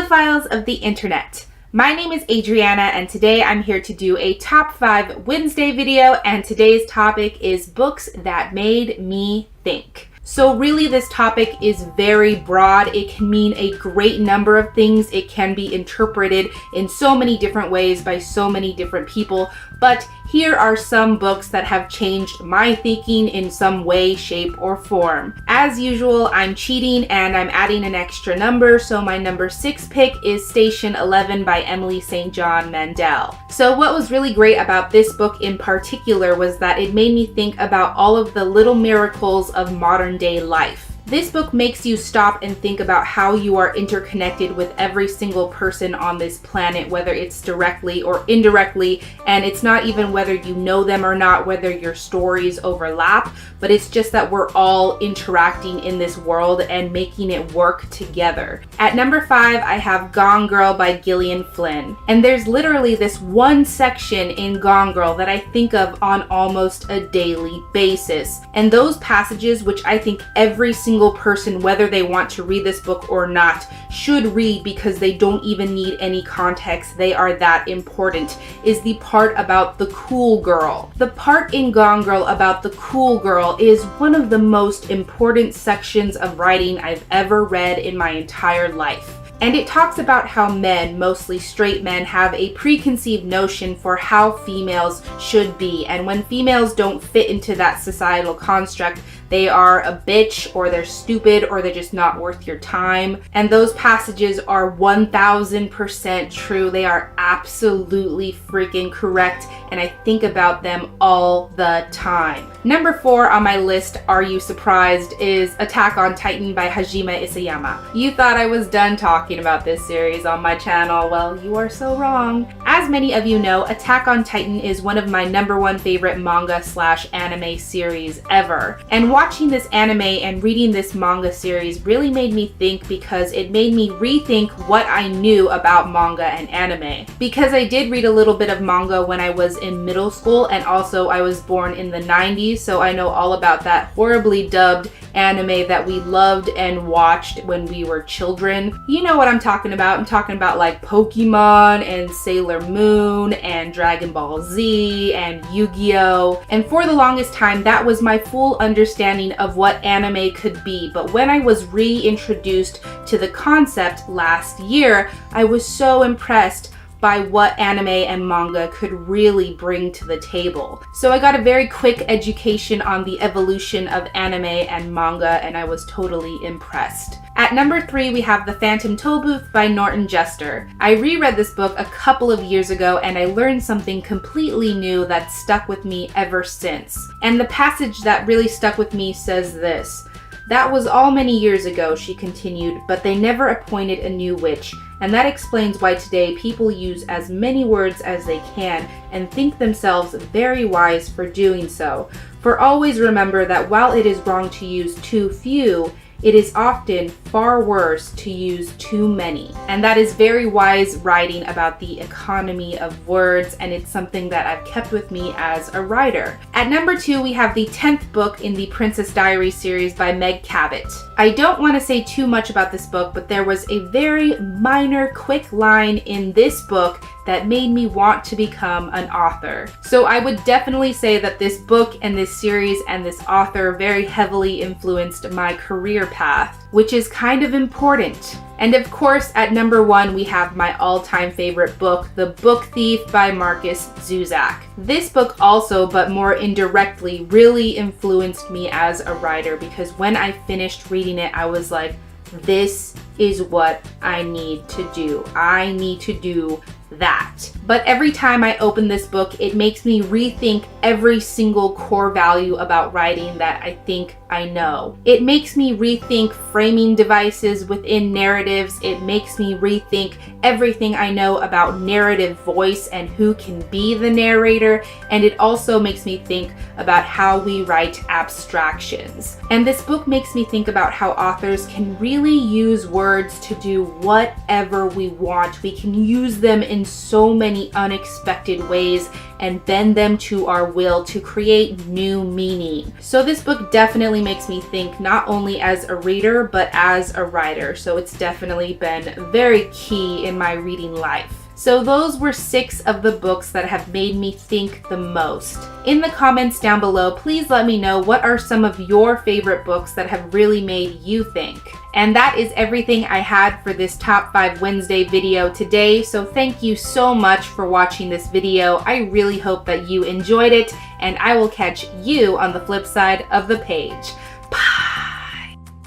Audiophiles of the internet. My name is Adriana and today I'm here to do a top 5 Wednesday video, and today's topic is books that made me think. So really this topic is very broad. It can mean a great number of things. It can be interpreted in so many different ways by so many different people, but here are some books that have changed my thinking in some way, shape, or form. As usual, I'm cheating and I'm adding an extra number, so my number 6 pick is Station 11 by Emily St. John Mandel. So what was really great about this book in particular was that it made me think about all of the little miracles of modern day life. This book makes you stop and think about how you are interconnected with every single person on this planet, whether it's directly or indirectly, and it's not even whether you know them or not, whether your stories overlap, but it's just that we're all interacting in this world and making it work together. At number 5, I have Gone Girl by Gillian Flynn. And there's literally this one section in Gone Girl that I think of on almost a daily basis. And those passages, which I think every single person, whether they want to read this book or not, should read because they don't even need any context, they are that important, is the part about the cool girl. The part in Gone Girl about the cool girl is one of the most important sections of writing I've ever read in my entire life. And it talks about how men, mostly straight men, have a preconceived notion for how females should be. And when females don't fit into that societal construct, they are a bitch, or they're stupid, or they're just not worth your time. And those passages are 1000% true. They are absolutely freaking correct, and I think about them all the time. Number 4 on my list, Are You Surprised?, is Attack on Titan by Hajime Isayama. You thought I was done talking about this series on my channel. Well, you are so wrong. As many of you know, Attack on Titan is one of my number 1 favorite manga/anime series ever. And watching this anime and reading this manga series really made me think, because it made me rethink what I knew about manga and anime. Because I did read a little bit of manga when I was in middle school, and also I was born in the 90s, so I know all about that horribly dubbed anime that we loved and watched when we were children. You know what I'm talking about. I'm talking about like Pokemon and Sailor Moon and Dragon Ball Z and Yu-Gi-Oh! And for the longest time, that was my full understanding of what anime could be. But when I was reintroduced to the concept last year, I was so impressed by what anime and manga could really bring to the table. So I got a very quick education on the evolution of anime and manga, and I was totally impressed. At number 3, we have The Phantom Tollbooth by Norton Juster. I reread this book a couple of years ago, and I learned something completely new that stuck with me ever since. And the passage that really stuck with me says this: "That was all many years ago," she continued, "but they never appointed a new witch. And that explains why today people use as many words as they can and think themselves very wise for doing so. For always remember that while it is wrong to use too few, it is often far worse to use too many." And that is very wise writing about the economy of words, and it's something that I've kept with me as a writer. At number 2, we have the 10th book in the Princess Diaries series by Meg Cabot. I don't want to say too much about this book, but there was a very minor, quick line in this book that made me want to become an author. So I would definitely say that this book and this series and this author very heavily influenced my career path, which is kind of important. And of course, at number 1, we have my all-time favorite book, The Book Thief by Marcus Zusak. This book also, but more indirectly, really influenced me as a writer, because when I finished reading it, I was like, this is what I need to do. I need to do that. But every time I open this book, it makes me rethink every single core value about writing that I think I know. It makes me rethink framing devices within narratives. It makes me rethink everything I know about narrative voice and who can be the narrator. And it also makes me think about how we write abstractions. And this book makes me think about how authors can really use words to do whatever we want. We can use them in so many unexpected ways and bend them to our will to create new meaning. So this book definitely makes me think, not only as a reader, but as a writer. So it's definitely been very key in my reading life. So those were 6 of the books that have made me think the most. In the comments down below, please let me know what are some of your favorite books that have really made you think. And that is everything I had for this Top 5 Wednesday video today. So thank you so much for watching this video. I really hope that you enjoyed it, and I will catch you on the flip side of the page.